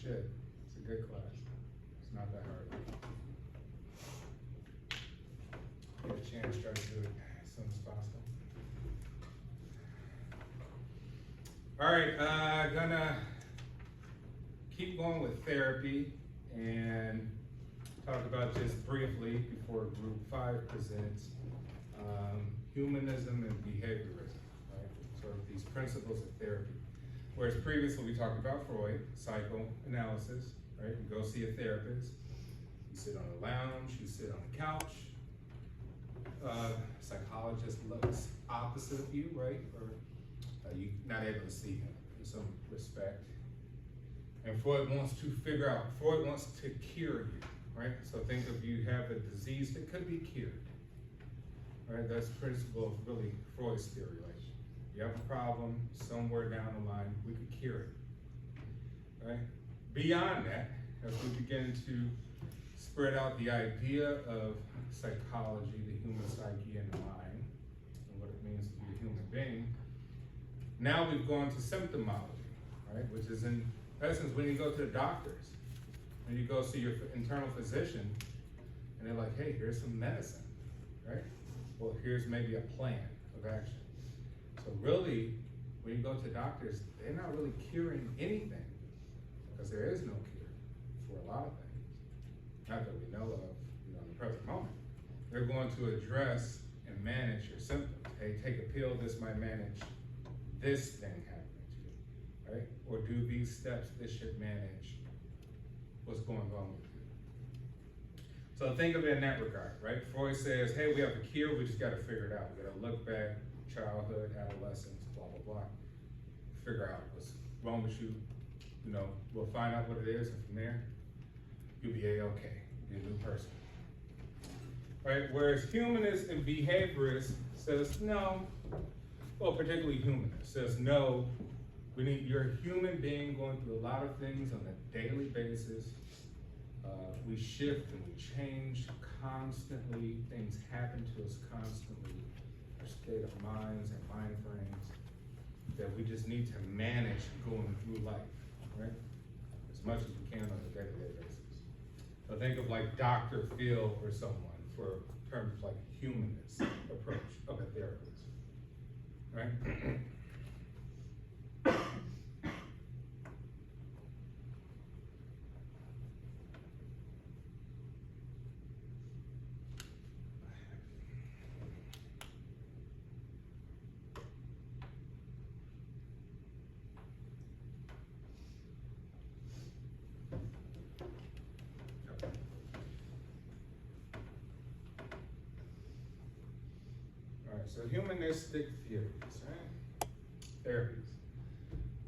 should. It's a good class. It's not that hard. Get a chance, try to do it as soon as possible. All right, gonna keep going with therapy and talk about just briefly before group 5 presents humanism and behaviorism, right? Sort of these principles of therapy. Whereas previously we talked about Freud, psychoanalysis, right? You go see a therapist, you sit on a lounge, you sit on a couch. Psychologist looks opposite of you, right? Or you're not able to see him in some respect. And Freud wants to figure out, Freud wants to cure you, right? So think of you have a disease that could be cured, right? That's the principle of really Freud's theory, right? You have a problem somewhere down the line, we could cure it, right? Beyond that, as we begin to spread out the idea of psychology, the human psyche and the mind, and what it means to be a human being, now we've gone to symptomology, right? Which is in essence when you go to the doctors, and you go see your internal physician, and they're like, hey, here's some medicine, right? Well, here's maybe a plan of action. So really, when you go to doctors, they're not really curing anything, because there is no cure for a lot of things, not that we know of, in the present moment. They're going to address and manage your symptoms. Hey, take a pill, this might manage this thing happening to you, right? Or do these steps, this should manage what's going on with you. So think of it in that regard, right? Freud says, hey, we have a cure, we just gotta figure it out. We gotta look back, childhood, adolescence, blah, blah, blah. Figure out what's wrong with you. We'll find out what it is, and from there, you'll be A-okay, be a new person. Right? Whereas humanists and behaviorists says no, well, particularly humanists says no, you're a human being going through a lot of things on a daily basis. We shift and we change constantly. Things happen to us constantly. Our state of minds and mind frames that we just need to manage going through life, right? As much as we can on a day-to-day basis. So think of like Dr. Phil or someone for terms like humanist approach of a therapist, right? So humanistic theories, right? Therapies.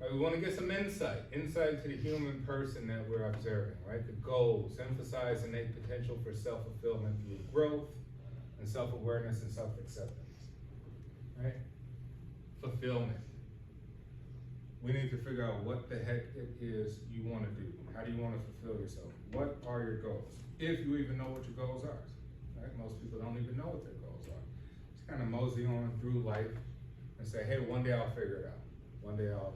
Right, we want to get some insight to the human person that we're observing, right? The goals, emphasize innate potential for self-fulfillment through growth and self-awareness and self-acceptance, right? Fulfillment. We need to figure out what the heck it is you want to do. How do you want to fulfill yourself? What are your goals? If you even know what your goals are, right? Most people don't even know what their goals are. Just kind of mosey on through life and say, hey, one day I'll figure it out. One day I'll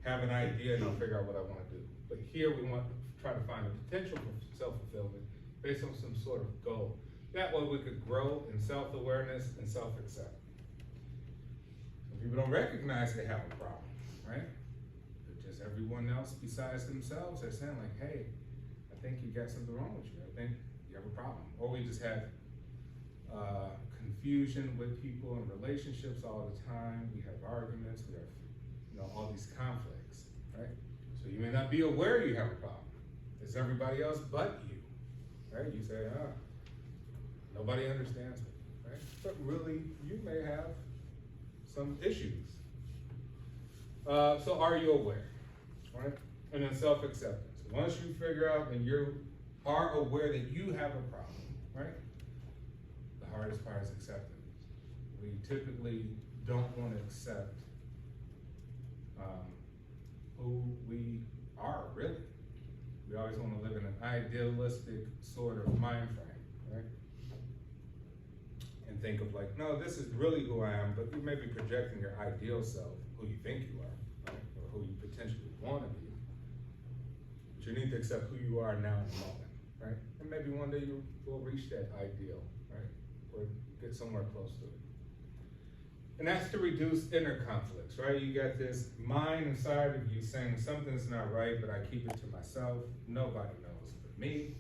have an idea and I'll figure out what I want to do. But here we want to try to find a potential for self-fulfillment based on some sort of goal. That way we could grow in self-awareness and self-acceptance. Some people don't recognize they have a problem, right? But just everyone else besides themselves are saying like, hey, I think you got something wrong with you. I think you have a problem. Or we just have confusion with people in relationships all the time. We have arguments, we have all these conflicts, right? So you may not be aware you have a problem. It's everybody else but you, right? You say, nobody understands me, right? But really, you may have some issues. So are you aware, right? And then self-acceptance. Once you figure out and you are aware that you have a problem, right? The hardest part is acceptance. We typically don't want to accept who we are, really. We always want to live in an idealistic sort of mind frame, right? And think of like, no, this is really who I am, but you may be projecting your ideal self, who you think you are, right? Or who you potentially want to be. you need to accept who you are now in the moment, right? And maybe one day you will reach that ideal, right? Or get somewhere close to it. And that's to reduce inner conflicts, right? You got this mind inside of you saying something's not right, but I keep it to myself. Nobody knows but me,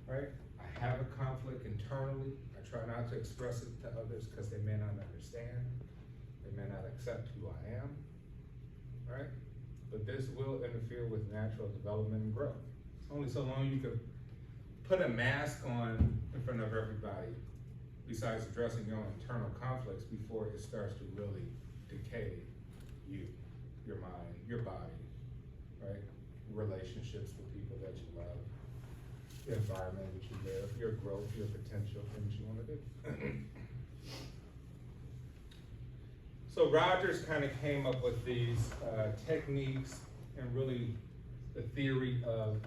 right? I have a conflict internally. I try not to express it to others because they may not understand. They may not accept who I am, right? But this will interfere with natural development and growth. Only so long you can put a mask on in front of everybody, besides addressing your own internal conflicts, before it starts to really decay you, your mind, your body, right? Relationships with people that you love, the environment in which you live, your growth, your potential, things you want to do. So Rogers kind of came up with these techniques and really the theory of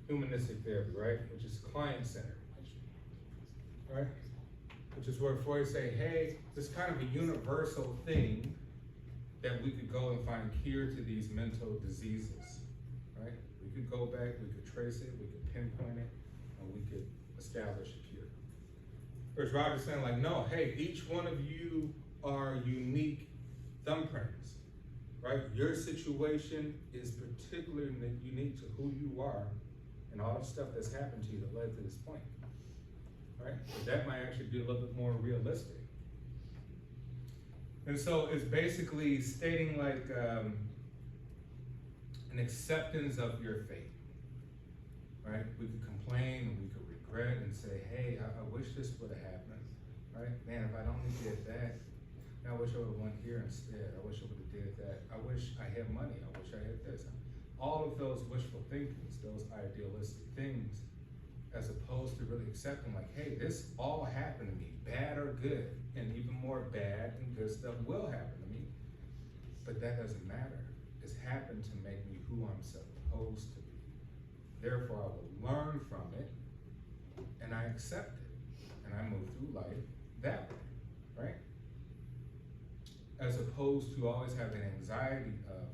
humanistic therapy, right? Which is client-centered, right? Which is where Freud say, hey, this kind of a universal thing that we could go and find cure to these mental diseases, right? We could go back, we could trace it, we could pinpoint it, and we could establish a cure. Whereas Rogers saying like, no, hey, each one of you are unique thumbprints, right? Your situation is particularly unique to who you are and all the stuff that's happened to you that led to this point, right? But that might actually be a little bit more realistic. And so it's basically stating like an acceptance of your fate, right? We could complain and we could regret and say, hey, I wish this would have happened, right? Man, if I'd only did that, I wish I would have went here instead. I wish I would have did that. I wish I had money. I wish I had this. All of those wishful thinkings, those idealistic things, as opposed to really accepting like, hey, this all happened to me, bad or good, and even more bad and good stuff will happen to me. But that doesn't matter. It's happened to make me who I'm supposed to be. Therefore, I will learn from it, and I accept it, and I move through life that way, right? As opposed to always having anxiety of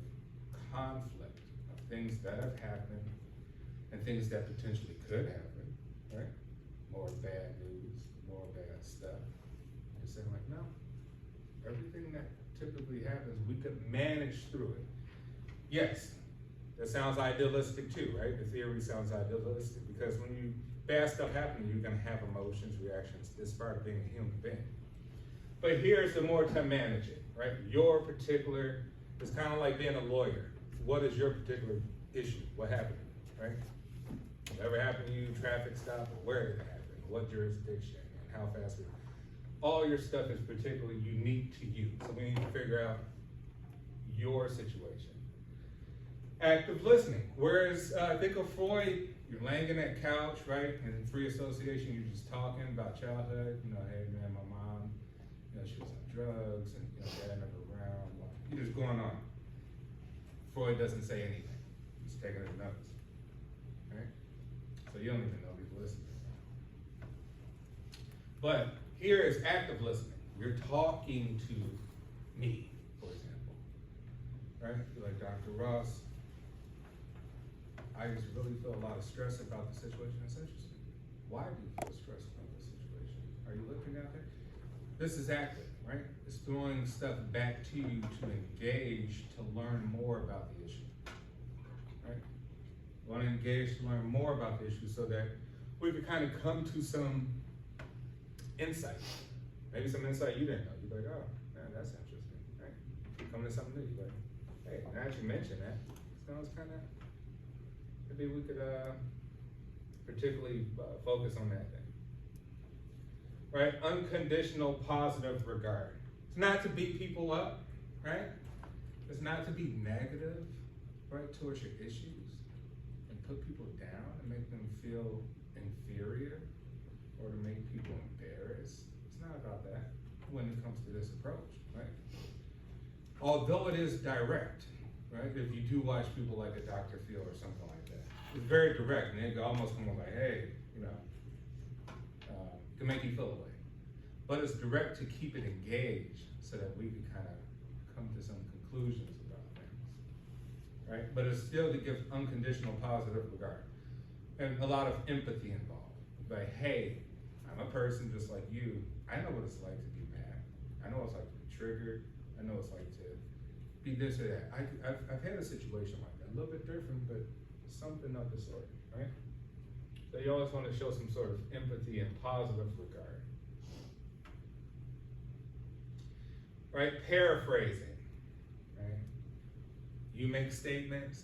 conflict, of things that have happened and things that potentially could happen, right? More bad news, more bad stuff. Just saying like, no, everything that typically happens, we could manage through it. Yes, that sounds idealistic too, right? The theory sounds idealistic because when bad stuff happens, you're gonna have emotions, reactions. It's part of being a human being. But here's the more to manage it, right? Your particular, it's kind of like being a lawyer. What is your particular issue? What happened, right? Whatever happened to you, traffic stop, or where did it happen? What jurisdiction, and how fast? All your stuff is particularly unique to you. So we need to figure out your situation. Active listening. Whereas, think of Freud, you're laying in that couch, right? In free association, you're just talking about childhood. You know, hey man, my mom, you know, she was on drugs, and you know, dad never around. You're just going on. Freud doesn't say anything. He's taking his notes, right? So you don't even know he's listening. But here is active listening. You're talking to me, for example, right? You're like, Dr. Ross, I just really feel a lot of stress about the situation. That's interesting. Why do you feel stressed about the situation? Are you looking at it? This is active, right? It's throwing stuff back to you to engage, to learn more about the issue, right? We want to engage to learn more about the issue so that we can kind of come to some insight. Maybe some insight you didn't know. You're like, oh, man, that's interesting, right? Come to something new. You're like, hey, now that you mention that, sounds kind of, maybe we could particularly focus on that thing. Right? Unconditional positive regard. It's not to beat people up, right? It's not to be negative, right, towards your issues and put people down and make them feel inferior or to make people embarrassed. It's not about that when it comes to this approach, right? Although it is direct, right? If you do watch people like a Dr. Phil or something like that, it's very direct, and they can almost come up like, hey, you know, can make you feel away. But it's direct to keep it engaged so that we can kind of come to some conclusions about things. right? But it's still to give unconditional positive regard. And a lot of empathy involved. Like, hey, I'm a person just like you. I know what it's like to be mad. I know what it's like to be triggered. I know what it's like to be this or that. I've had a situation like that, a little bit different, but something of the sort, right? So you always want to show some sort of empathy and positive regard. Right? Paraphrasing, right? You make statements,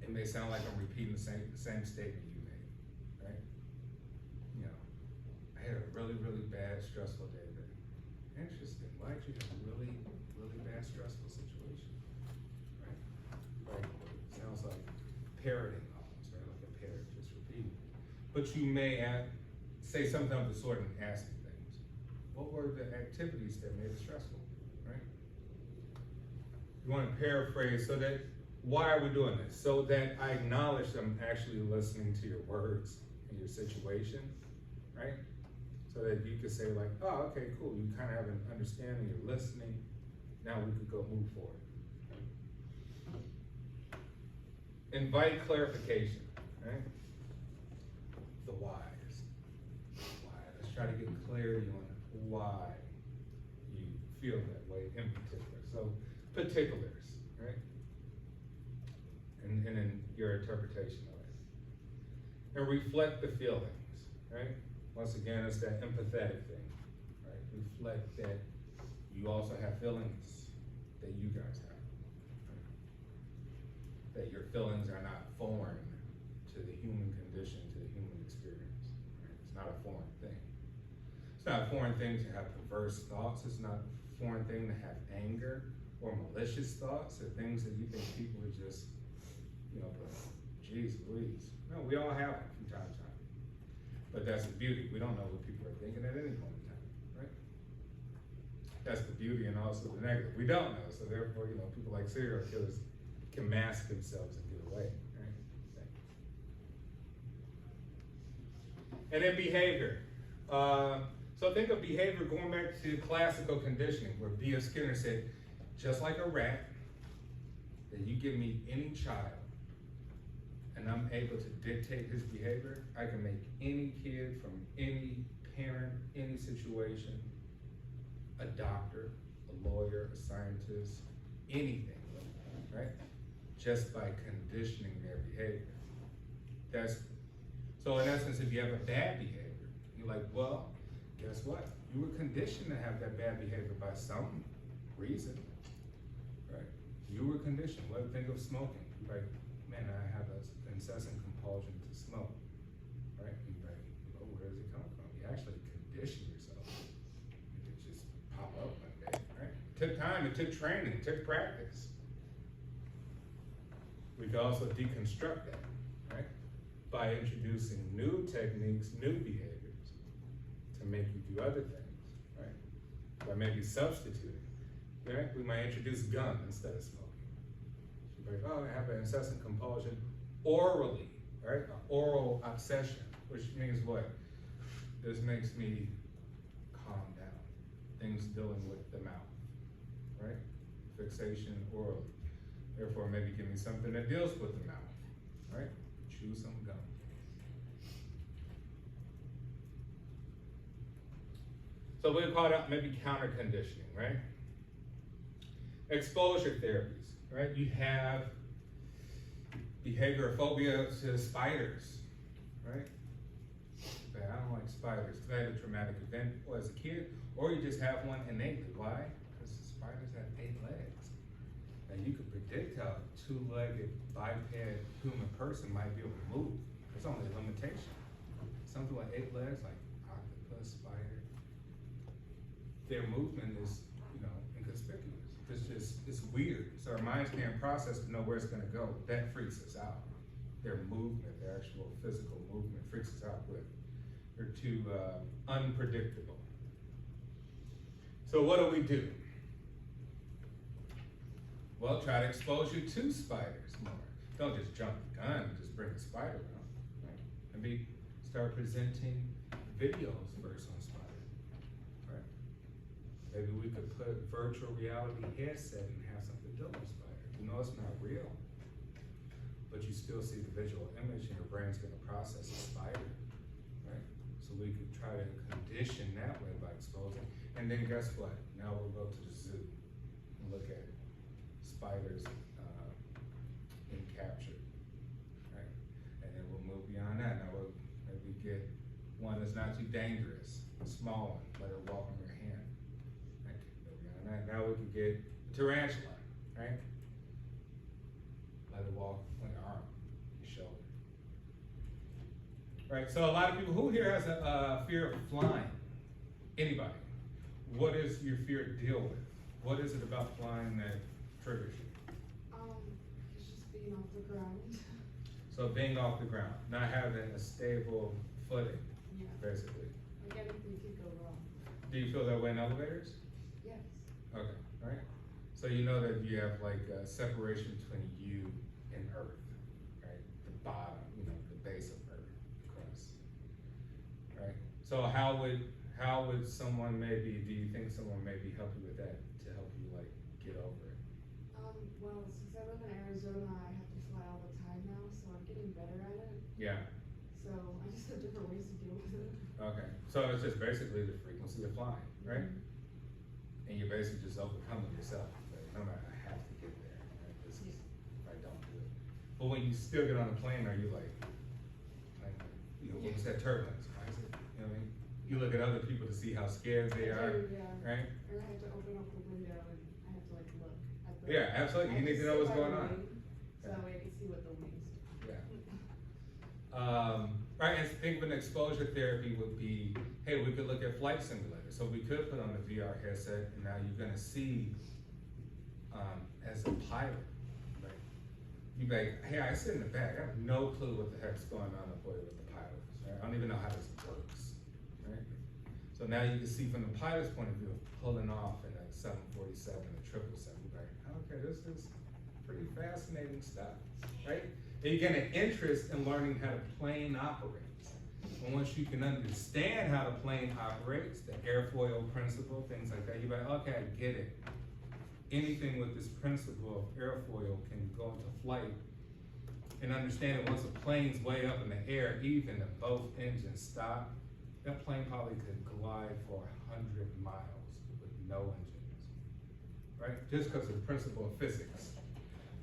it may sound like I'm repeating the same statement you made, right? You know, I had a really, really bad, stressful day today. Interesting, why did you have a really, really bad, stressful situation, right? Like, sounds like parroting almost, right? Like a parrot just repeating. But you may say something of the sort and ask me things. What were the activities that made it stressful, right? You want to paraphrase so that, why are we doing this? So that I acknowledge I'm actually listening to your words and your situation, right? So that you could say like, oh, okay, cool. You kind of have an understanding, you're listening. Now we could go move forward. Invite clarification, right? The whys. Why? Let's try to get clarity on why you feel that way in particular. So particulars, right? And then your interpretation of it. And reflect the feelings, right? Once again, it's that empathetic thing, right? Reflect that you also have feelings that you guys have, right? That your feelings are not foreign to the human condition, to the human experience, right? It's not a foreign thing. It's not a foreign thing to have perverse thoughts. It's not a foreign thing to have anger or malicious thoughts or things that you think people are just, you know, but geez Louise. No, we all have it from time to time. But that's the beauty. We don't know what people are thinking at any point in time, right? That's the beauty and also the negative. We don't know, so therefore, you know, people like serial killers can mask themselves and get away, right? And then behavior. So think of behavior going back to classical conditioning, where B.F. Skinner said, just like a rat, that you give me any child, and I'm able to dictate his behavior, I can make any kid from any parent, any situation, a doctor, a lawyer, a scientist, anything, right? Just by conditioning their behavior. So in essence, if you have a bad behavior, you're like, well, guess what? You were conditioned to have that bad behavior by some reason, right? You were conditioned. Think of smoking. You're like, man, I have an incessant compulsion to smoke, right? And you're like, well, where does it come from? You actually condition yourself. It could just pop up one day, right? It took time, it took training, it took practice. We could also deconstruct that, right? By introducing new techniques, new behaviors to make you do other things, right? By maybe substituting, right? We might introduce gum instead of smoking. Like, oh, I have an incessant compulsion orally, right? An oral obsession, which means what? This makes me calm down. Things dealing with the mouth, right? Fixation orally. Therefore, maybe give me something that deals with the mouth, right? Chew some gum. So we call that maybe counter conditioning, right? Exposure therapies, right? You have behavioral phobia to spiders, right? But I don't like spiders because I had a traumatic event as a kid, or you just have one innately. Why? Because spiders have 8 legs. And you could predict how a 2-legged biped human person might be able to move. There's only a limitation. Something like 8 legs, like octopus, spider, their movement is, you know, inconspicuous. It's weird. So our minds can't process to know where it's gonna go. That freaks us out. Their movement, their actual physical movement freaks us out with. They're too unpredictable. So what do? Well, try to expose you to spiders more. Don't just jump the gun and just bring a spider around, right? Maybe start presenting videos first on spiders, right? Maybe we could put virtual reality headset and have something to do with spiders. You know it's not real, but you still see the visual image and your brain's gonna process a spider, right? So we could try to condition that way by exposing. And then guess what? Now we'll go to the zoo and look at spiders in capture, right? And then we'll move beyond that. Now we'll maybe get one that's not too dangerous, a small one, let her walk on your hand. Right? Go beyond that. Now we can get a tarantula, right? Let it walk on your arm, your shoulder. Right, so a lot of people, who here has a fear of flying? Anybody? What is your fear to deal with? What is it about flying that triggers you? It's just being off the ground. So being off the ground, not having a stable footing, Yeah. basically. Like anything could go wrong. Do you feel that way in elevators? Yes. Okay, right. So you know that you have like a separation between you and Earth, right? The bottom, you know, the base of Earth, the crust, right? So how would someone maybe, do you think someone maybe help you with that to help you like get over it? Well, since I live in Arizona, I have to fly all the time now, so I'm getting better at it. Yeah, So I just have different ways to deal with it. okay. So it's just basically the frequency of flying, right? And you're basically just overcoming yourself. Like, no matter, I have to get there. Right? This is, if I don't do it. But when you still get on the plane, are you like you know, what was that turbulence? Why is it? You know what I mean? You look at other people to see how scared they I are, do, yeah. right? Or I have to open up the window and I have to like look at the. Yeah, absolutely. You I need to sit know what's by going the on. wing, So Yeah. that way I can see what the wings do. Yeah. Right, and think of an exposure therapy would be, hey, we could look at flight simulators. So we could put on the VR headset, and now you're gonna see as a pilot, right? You be like, hey, I sit in the back. I have no clue what the heck's going on up there with the pilots. Right? I don't even know how this works, right? So now you can see from the pilot's point of view, pulling off in a 747, a 777. You're like, okay, this is pretty fascinating stuff, right? And you get an interest in learning how the plane operates. And once you can understand how the plane operates, the airfoil principle, things like that, you're like, okay, I get it. Anything with this principle of airfoil can go into flight. And understand that once a plane's way up in the air, even if both engines stop, that plane probably could glide for 100 miles with no engines, right? Just because of the principle of physics.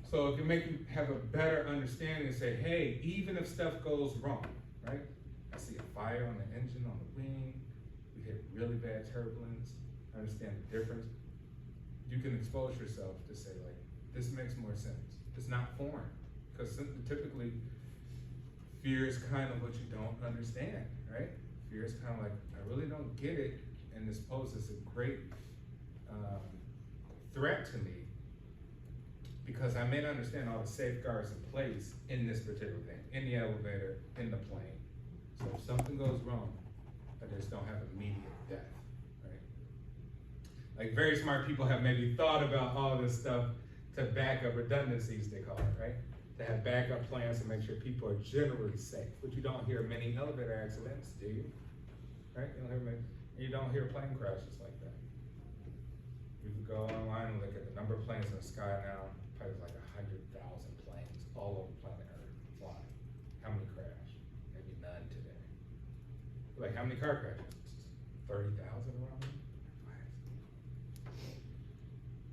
So it can make you have a better understanding and say, hey, even if stuff goes wrong, right? I see a fire on the engine, on the wing, we hit really bad turbulence, I understand the difference. You can expose yourself to say like, this makes more sense. It's not foreign, because typically fear is kind of what you don't understand, right? Fear is kind of like, I really don't get it, and this poses a great threat to me, because I may not understand all the safeguards in place in this particular thing, in the elevator, in the plane. So if something goes wrong, I just don't have immediate death, right? Like very smart people have maybe thought about all this stuff to back up redundancies, they call it, right? To have backup plans to make sure people are generally safe, but you don't hear many elevator accidents, do you? Right? You don't hear many, and you don't hear plane crashes like that. You can go online and look at the number of planes in the sky now, probably like 100,000 planes all over planet Earth flying. How many crash? Maybe none today. Like how many car crashes? 30,000 around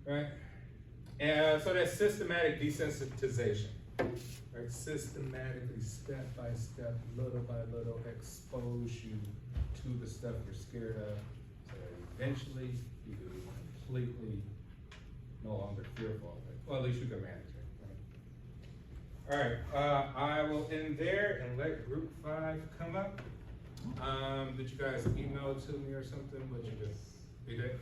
here? Right? And so that's systematic desensitization. Right? Systematically, step by step, little by little, expose you to the stuff you're scared of, so that eventually you can be completely no longer fearful of it. Well, at least you can manage it. Right? All right, I will end there and let group 5 come up. Did you guys email to me or something? What you did? You did?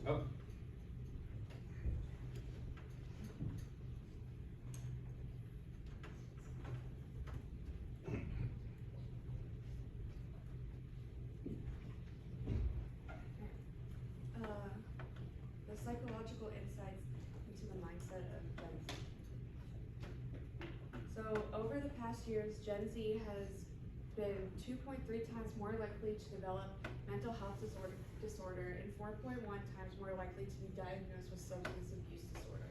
Oh. The psychological insights into the mindset of Gen Z. So over the past years, Gen Z has been 2.3 times more likely to develop mental health disorder and 4.1 times more likely to be diagnosed with substance abuse disorder.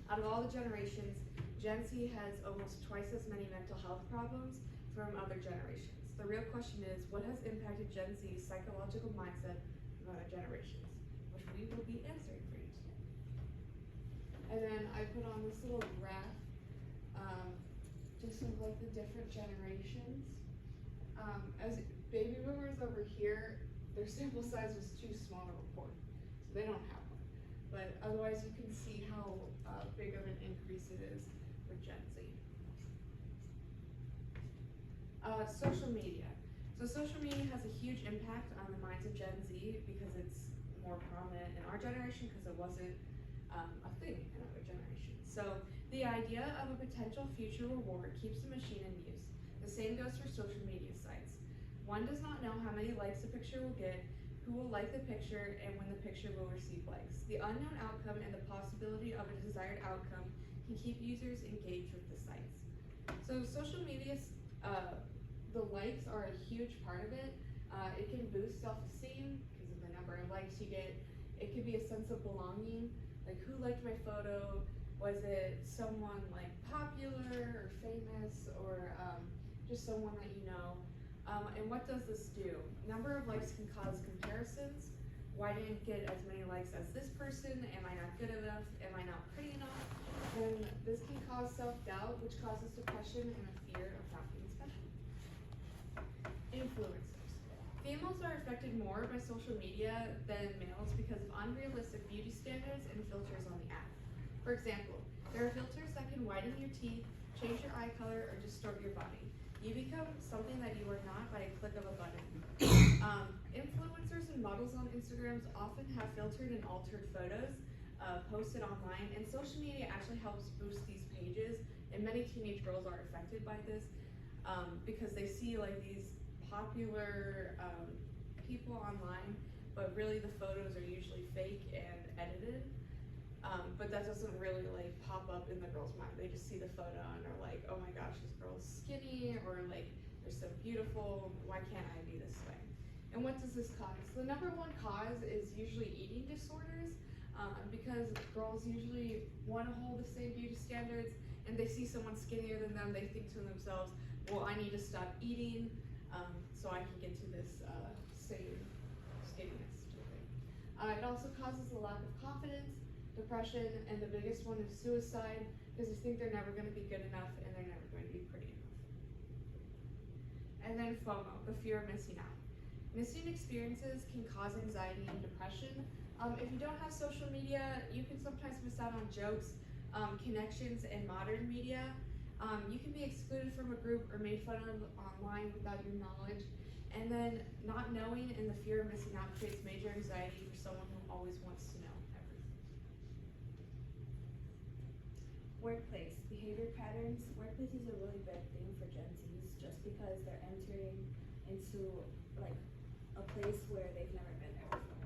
Out of all the generations, Gen Z has almost twice as many mental health problems from other generations. The real question is, what has impacted Gen Z's psychological mindset from other generations? Which we will be answering for you today. And then I put on this little graph, just of like the different generations. As baby boomers over here, their sample size was too small to report, so they don't have one. But otherwise, you can see how big of an increase it is for Gen Z. Social media. So social media has a huge impact on the minds of Gen Z because it's more prominent in our generation because it wasn't a thing in other generations. So the idea of a potential future reward keeps the machine in use. The same goes for social media sites. One does not know how many likes a picture will get, who will like the picture, and when the picture will receive likes. The unknown outcome and the possibility of a desired outcome can keep users engaged with the sites. So social media, the likes are a huge part of it. It can boost self-esteem because of the number of likes you get. It could be a sense of belonging, like who liked my photo? Was it someone like popular or famous or just someone that you know? And what does this do? Number of likes can cause comparisons. Why didn't I get as many likes as this person? Am I not good enough? Am I not pretty enough? And this can cause self-doubt, which causes depression and a fear of not being special. Influencers. Females are affected more by social media than males because of unrealistic beauty standards and filters on the app. For example, there are filters that can widen your teeth, change your eye color, or distort your body. You become something that you are not by a click of a button. Influencers and models on Instagrams often have filtered and altered photos posted online, and social media actually helps boost these pages, and many teenage girls are affected by this because they see like these popular people online, but really the photos are usually fake and edited. But that doesn't really like pop up in the girl's mind. They just see the photo and are like, oh my gosh, this girl's skinny, or like, they're so beautiful, why can't I be this way? And what does this cause? The number one cause is usually eating disorders, because girls usually want to hold the same beauty standards, and they see someone skinnier than them, they think to themselves, well, I need to stop eating so I can get to this same skinniness. It also causes a lack of confidence, depression, and the biggest one is suicide, because they think they're never going to be good enough and they're never going to be pretty enough. And then FOMO, the fear of missing out. Missing experiences can cause anxiety and depression. If you don't have social media, you can sometimes miss out on jokes, connections, and modern media. You can be excluded from a group or made fun of online without your knowledge. And then not knowing and the fear of missing out creates major anxiety for someone who always wants to know everything. Workplace behavior patterns. Workplace is a really big thing for Gen Zs just because they're entering into like a place where they've never been there before.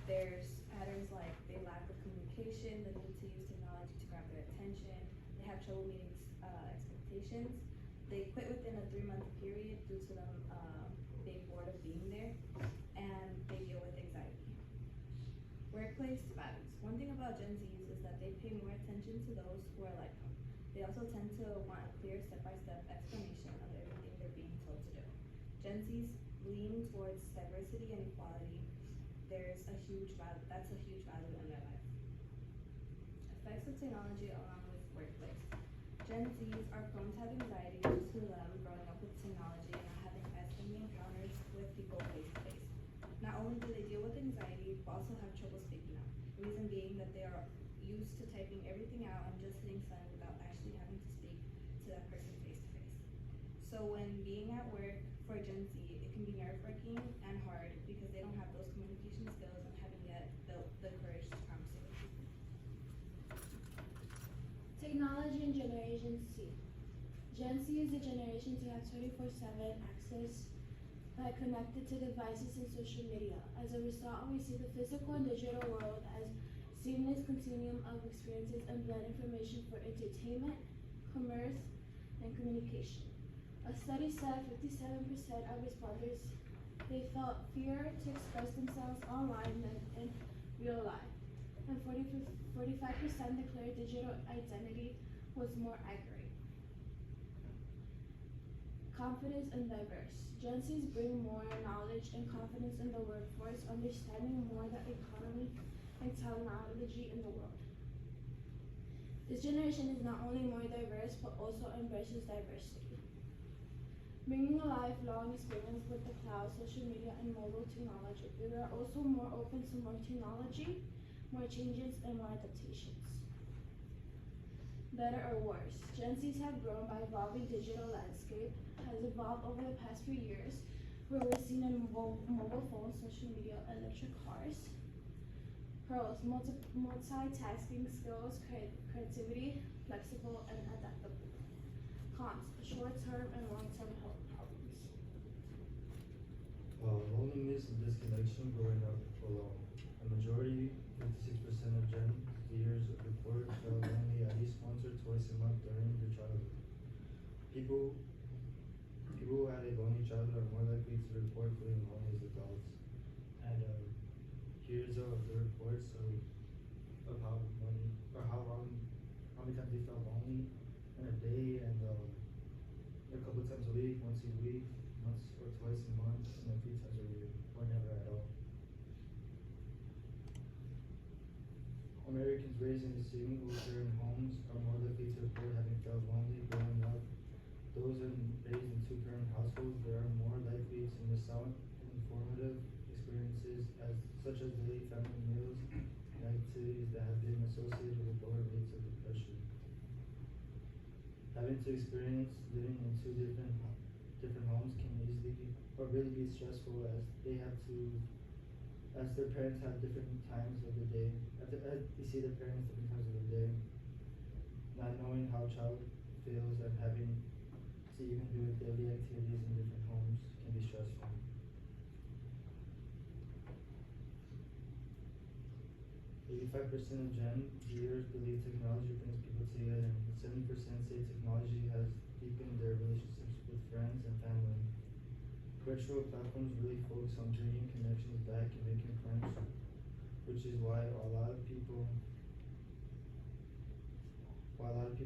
There's patterns like they lack of communication, the need to use technology to grab their attention, they have trouble meeting expectations, they quit within a 3-month period due to them being bored of being there, and they deal with anxiety. Workplace values. One thing about Gen Zs is that they pay more attention to those who are like them. They also tend to want a clear step-by-step explanation of everything they're being told to do. Gen Zs lean towards diversity and equality. There's a huge value, that's a huge value in their life. Effects of technology along with workplace. Gen Zs are prone to have anxiety due to them growing up with technology and not having as many encounters with people face to face. Not only do they deal with anxiety, but also have trouble speaking out. The reason being that they are used to typing everything out and just hitting send without actually having to speak to that person face to face. So when being at work for Gen Z, it can be nerve-wracking and hard because they don't have those communication skills and haven't yet Gen Z is the generation to have 24/7 access by connected to devices and social media. As a result, we see the physical and digital world as seamless continuum of experiences and blend information for entertainment, commerce, and communication. A study said 57% of respondents they felt fear to express themselves online than in real life, and 45% declared digital identity was more accurate. Confidence and diverse. Gen Zs bring more knowledge and confidence in the workforce, understanding more the economy and technology in the world. This generation is not only more diverse, but also embraces diversity. Bringing a lifelong experience with the cloud, social media, and mobile technology, we are also more open to more technology, more changes, and more adaptations. Better or worse, Gen Zs have grown by evolving digital landscape, has evolved over the past few years, where we're seeing in mobile phones, social media, electric cars. Pros, multitasking skills, creativity, flexible, and adaptable. Cons, short-term and long-term health problems. Loneliness and disconnection growing up alone. A majority, 56% of Gen Zers report felt lonely at least once or twice a month during their childhood. People who had a lonely childhood are more likely to report feeling lonely as adults. And here's the reports of how many times they felt lonely in a day, and a couple times a week, once a week, once or twice a month, and a few times a year, or never at all. Americans raised in single-parent homes are more likely to report having felt lonely growing up. Those raised in two-parent households, they are more likely to miss out on informative experiences such as daily family meals and activities that have been associated with lower rates of depression. Having to experience living in two different homes can really be stressful, as their parents have different times of the day. They see their parents different times of the day. Not knowing how a child feels and having to even do daily activities in different homes can be stressful. 85% of Gen Zers believe technology brings people together, and 70% say technology has deepened their relationships with friends and family. Virtual platforms really focus on bringing connections back and making friends, which is why a lot of people,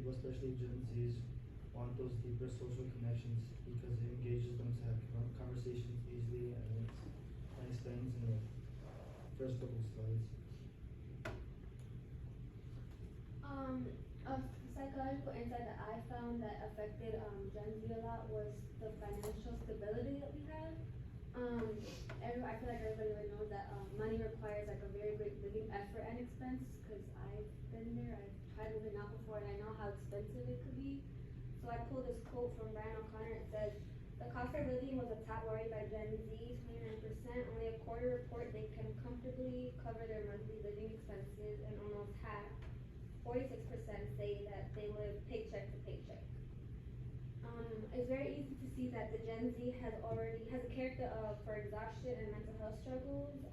especially Gen Zs, want those deeper social connections because it engages them to have conversations easily, and it explains in the first couple of slides. A psychological insight that I found that affected Gen Z a lot was the financial stability that we had. I feel like everybody already knows that money requires like a very great living effort and expense, because I've been there. I've tried moving out before, and I know how expensive it could be. So I pulled this quote from Brian O'Connor. It says, "The cost of living was a top worry by Gen Z, 29%. Only a quarter report they can comfortably cover their monthly living expenses, and almost half, 46%, say that they live paycheck to paycheck." It's very easy to see that the Gen Z has a character for exhaustion and mental health struggles.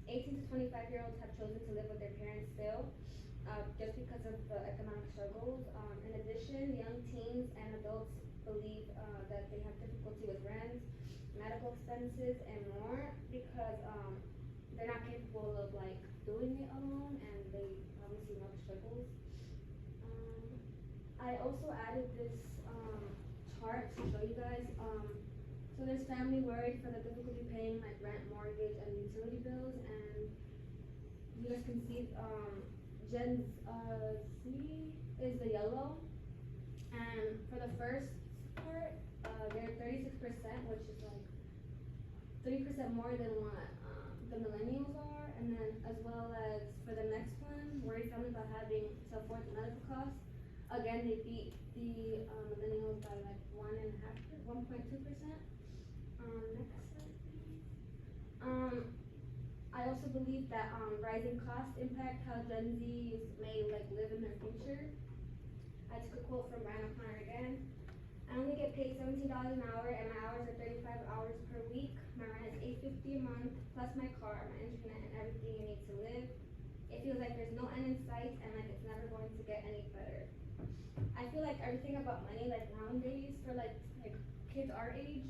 18 to 25-year-olds have chosen to live with their parents still, just because of the economic struggles. In addition, young teens and adults believe that they have difficulty with rent, medical expenses, and more, because they're not capable of like doing it alone, and they obviously know the struggles. I also added this chart to show you guys. So there's family worried for the difficulty paying like rent, mortgage, and utility bills, and you guys can see Gen Z is the yellow, and for the first part, they're 36%, which is like 3% more than what the millennials are, and then as well as for the next one, worried family about having to afford the medical costs. Again, they beat the millennials by like 1.2%. Next slide, please. I also believe that rising costs impact how Gen Zs may like live in their future. I took a quote from Brian O'Connor again. I only get paid $17 an hour, and my hours are 35 hours per week. My rent is $850 a month, plus my car, my internet, and everything you need to live. It feels like there's no end in sight, and like it's never going to get any better. I feel like everything about money, like nowadays, for like kids our age,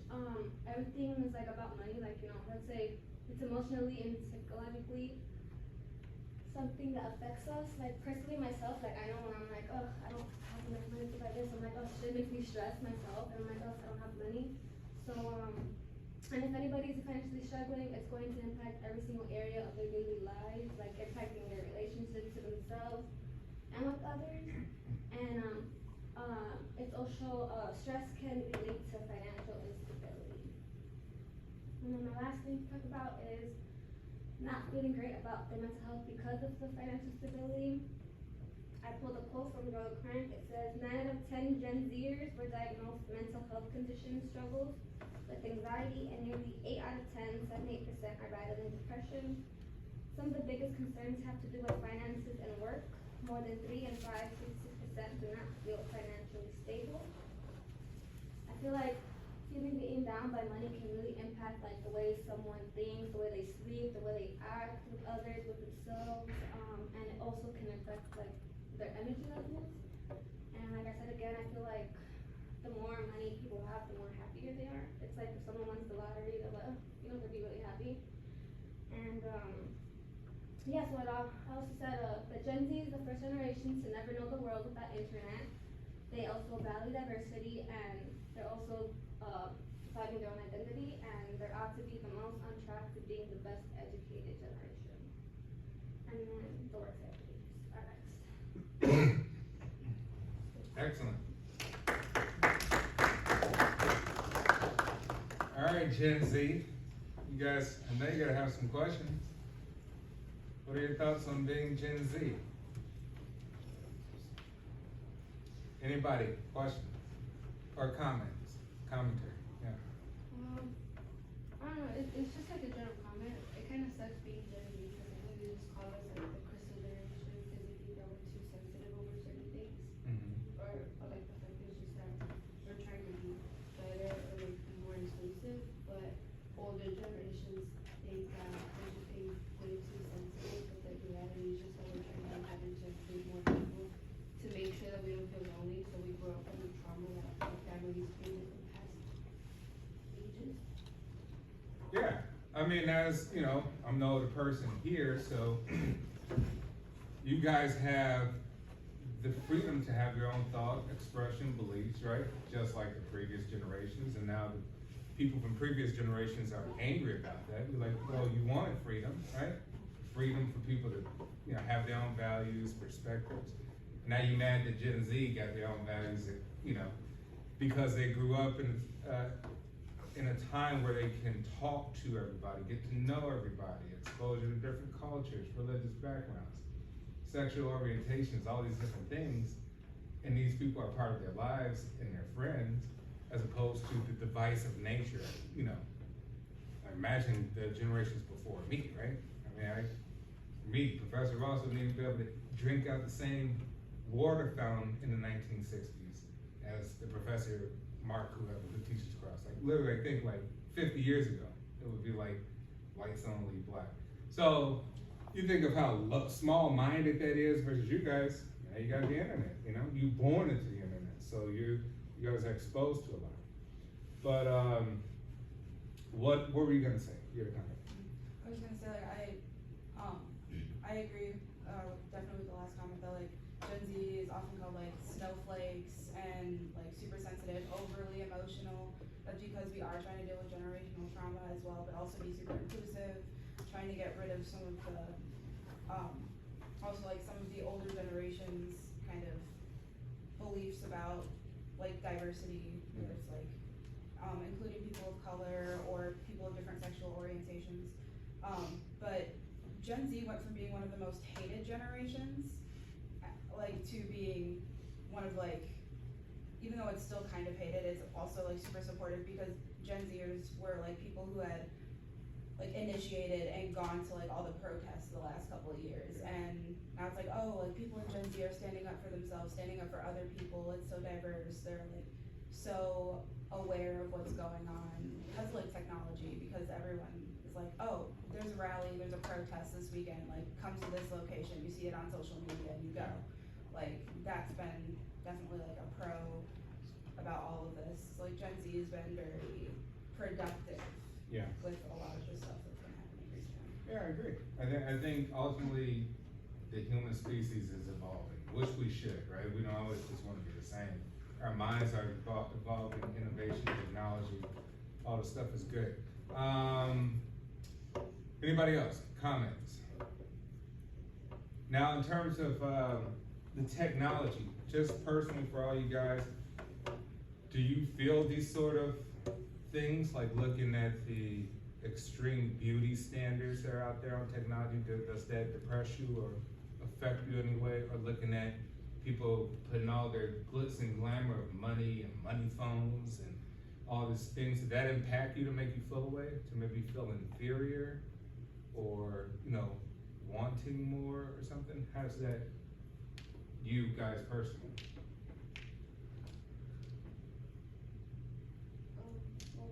everything is like about money. Like, you know, let's say it's emotionally and psychologically something that affects us. Like personally myself, like I know when I'm like, oh, I don't have enough money to buy this, I'm like, oh shit, it makes me stress myself, and I'm like, oh, I don't have money. So and if anybody's financially struggling, it's going to impact every single area of their daily lives, like impacting their relationships to themselves and with others. And it's also stress can relate to financial instability. And then my last thing to talk about is not feeling great about their mental health because of the financial stability. I pulled a quote from Girl Crank. It says 9 out of 10 Gen Zers were diagnosed with mental health conditions struggles with anxiety, and nearly 8 out of 10, 78% are battling depression. Some of the biggest concerns have to do with finances and work. More than 3 and 5, 66% do not feel financially stable. I feel like feeling being down by money can really impact like the way someone thinks, the way they sleep, the way they act with others, with themselves, and it also can affect like their energy levels. And like I said again, I feel like the more money people have, the more happier they are. It's like if someone wins the lottery, they're like, oh, you know, they'll be really happy. And yeah, so I also said that Gen Z is the first generation to never know the world without internet. They also value diversity, and they're also finding their own identity, and they're out to be the most on track to being the best educated generation. And then the work activities are next. Excellent. All right, Gen Z, you guys, I know you gotta have some questions. What are your thoughts on being Gen Z? Anybody, questions or comments, commentary? Yeah. I don't know, it's just like a general comment. It kind of sucks being Gen Z because I know they just call us like the crystal generation because they think that we're too sensitive over certain things. Mm-hmm. Or like the fact is just that we're trying to be better or like be more inclusive, but older generations think that we're just being way too sensitive, but the reality is just that we're trying to be better to include more people to make sure that we don't feel lonely, so we grow up with trauma that our families feel from past ages. Yeah, I mean, as you know, I'm the older person here, so you guys have the freedom to have your own thought, expression, beliefs, right? Just like the previous generations, and now the people from previous generations are angry about that. You're like, well, you wanted freedom, right? Freedom for people to, you know, have their own values, perspectives. Now you're mad that Gen Z got their own values, that, you know, because they grew up in a time where they can talk to everybody, get to know everybody, exposure to different cultures, religious backgrounds, sexual orientations, all these different things. And these people are part of their lives and their friends, as opposed to the divisive nature, you know. I imagine the generations before me, right? I mean, me, Professor Ross, would even be able to drink out the same water fountain in the 1960s as the Professor Mark, who teaches across. Like literally, I think like 50 years ago, it would be like whites only, black. So you think of how small-minded that is versus you guys. Now you got the internet, you know, you born into the internet, so you guys are exposed to a lot. But what were you gonna say? You had a comment. I was gonna say like I agree definitely with the last comment that like Gen Z is often called like snowflakes and like super sensitive, overly emotional. That's because we are trying to deal with generational trauma as well, but also be super inclusive, trying to get rid of some of the also like some of the older generations kind of beliefs about like diversity, where it's like including people of color or people of different sexual orientations. But Gen Z went from being one of the most hated generations, like to being one of like, even though it's still kind of hated, it's also like super supportive because Gen Zers were like people who had like initiated and gone to like all the protests the last couple of years, and now it's like, oh, like people in Gen Z are standing up for themselves, standing up for other people. It's so diverse. They're like so aware of what's going on because of like technology, because everyone is like, oh, there's a rally, there's a protest this weekend, like come to this location, you see it on social media and you go. Like that's been definitely like a pro about all of this. So, like Gen Z has been very productive Yeah. with a lot of the stuff that's been happening recently. Yeah, I agree. I think ultimately the human species is evolving, which we should, right? We don't always just want to be the same. Our minds are evolving, innovation, technology, all the stuff is good. Anybody else? Comments? Now, in terms of the technology, just personally for all you guys, do you feel these sort of things, like looking at the extreme beauty standards that are out there on technology, does that depress you or affect you in any way? Or looking at people putting all their glitz and glamour of money and money phones and all these things, did that impact you to make you feel away, to maybe feel inferior or, you know, wanting more or something? How does that, you guys personally? Well,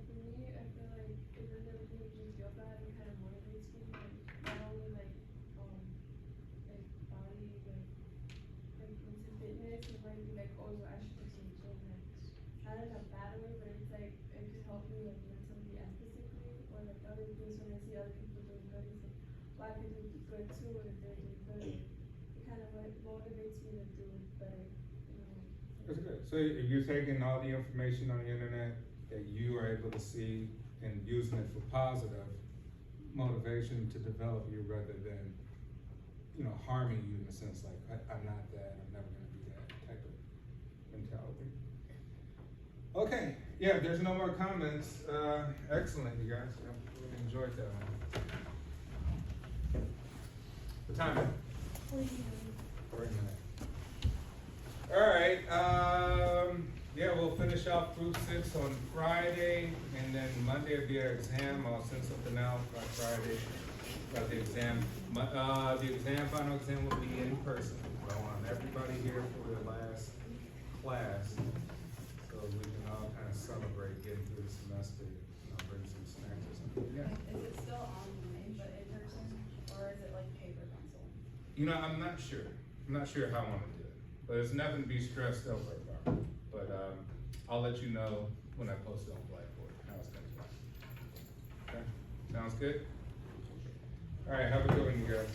for me, I feel like it doesn't make me just feel bad. It kind of motivates me, like not only like body, like into fitness, it might be like, oh, so I should do some gym, like not in a bad way, but it's like it can help me like mentally and physically, or like other things when I see other people doing good, it's like, well, I can do good too, or if they're doing good, it kind of like motivates me to do better, you know. That's good. So you're taking all the information on the internet that you are able to see and using it for positive motivation to develop you rather than, you know, harming you in a sense like, I'm not that, I'm never gonna be that type of mentality. Okay, yeah, if there's no more comments, excellent, you guys. I really enjoyed that one. What time is it? 40 minutes. All right, yeah, we'll finish off group 6 on Friday, and then Monday will be our exam. I'll send something out by Friday about the exam. The final exam will be in person. So I want everybody here for the last class, so we can all kind of celebrate getting through the semester. I'll bring some snacks or something. Yeah. Is it still online but in person, or is it like paper pencil? You know, I'm not sure. I'm not sure how I want to do it, but there's nothing to be stressed over about. But I'll let you know when I post it on Blackboard how it's going to go. Okay, sounds good. All right, have a good one, you guys.